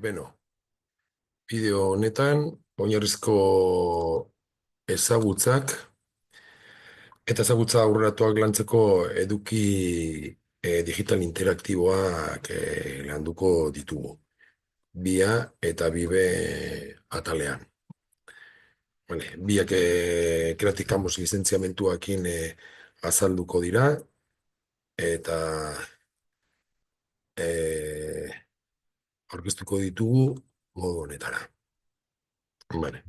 Beno, bideo honetan oinarrizko ezagutzak eta ezagutza aurreratuak lantzeko eduki digital interaktiboak landuko ditugu. Bia eta bibe atalean. Vale, biak Creative Commons lizentziamentuakin azalduko dira eta eh, aurkeztuko ditugu modu honetara. Vale.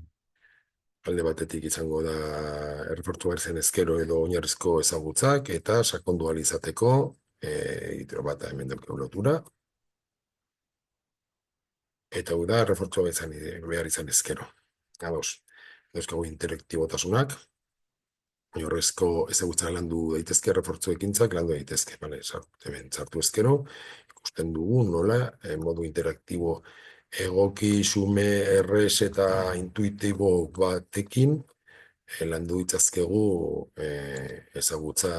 Alde batetik izango da errefortu zen ezkero edo oinarrizko ezagutzak eta sakondu ahal izateko egitero bat hemen daukagu lotura. Eta hau da errefortu behar izan ezkero. Ados, dauzkagu interaktibotasunak, oinarrizko ezagutza landu daitezke errefortzu ekintzak landu daitezke. Vale, hemen sartu ezkero, ikusten dugu nola modu interaktibo egoki, xume, errez eta intuitibo batekin landu ditzazkegu ezagutza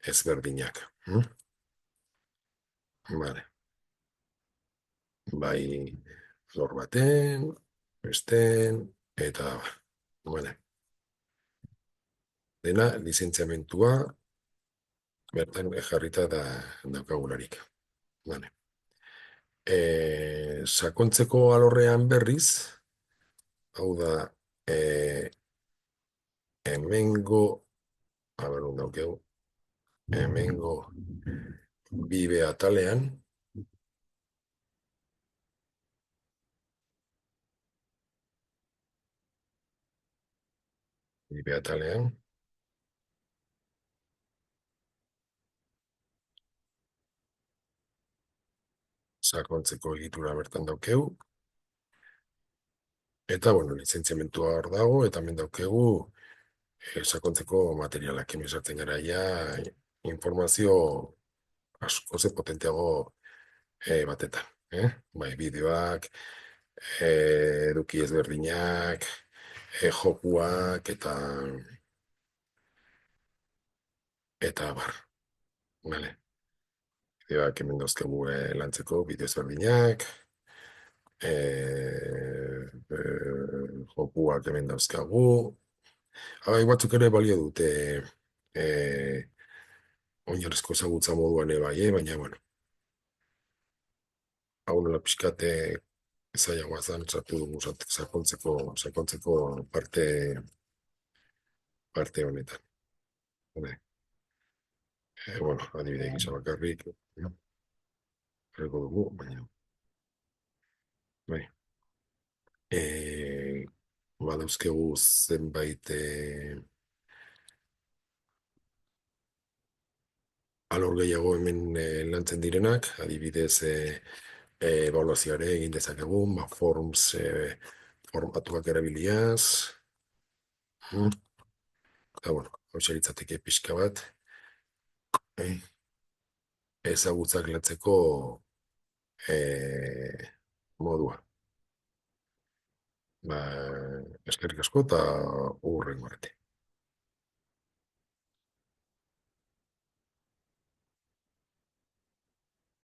ezberdinak. Vale. Bai, lor baten, besten, eta bueno, dena lizentziamentua bertan jarrita da daukagularik. Vale. Sakontzeko alorrean berriz, hau da, hemengo, daukegu, hemengo bibe atalean, sakontzeko egitura bertan daukegu, eta, bueno, lizentziamentua hor dago, eta hemen daukegu sakontzeko materialak hemen sartzen gara ja, informazio asko ze potenteago batetan. Bai, bideoak, eduki ezberdinak, jokuak, eta bar. Vale. Bideoak hemen dauzkagu lantzeko, bideo ezberdinak, jokuak hemen dauzkagu. Bai, batzuk ere balio dute oinarrizko ezagutza moduan bai, baina, bueno, hau nola pixkate zailagoa zen, sartu dugu sakontzeko parte honetan. Vale. Bueno, adibide gisa bakarrik, jarriko dugu, baina, bai. Badauzkegu zenbait alor gehiago hemen lantzen direnak, adibidez evaluazioare egin dezakegu, forms formatuak erabiliaz, eta bueno, hau litzateke pixka bat, ezagutzak lantzeko modua. Eskerrik asko eta hurrengo arte.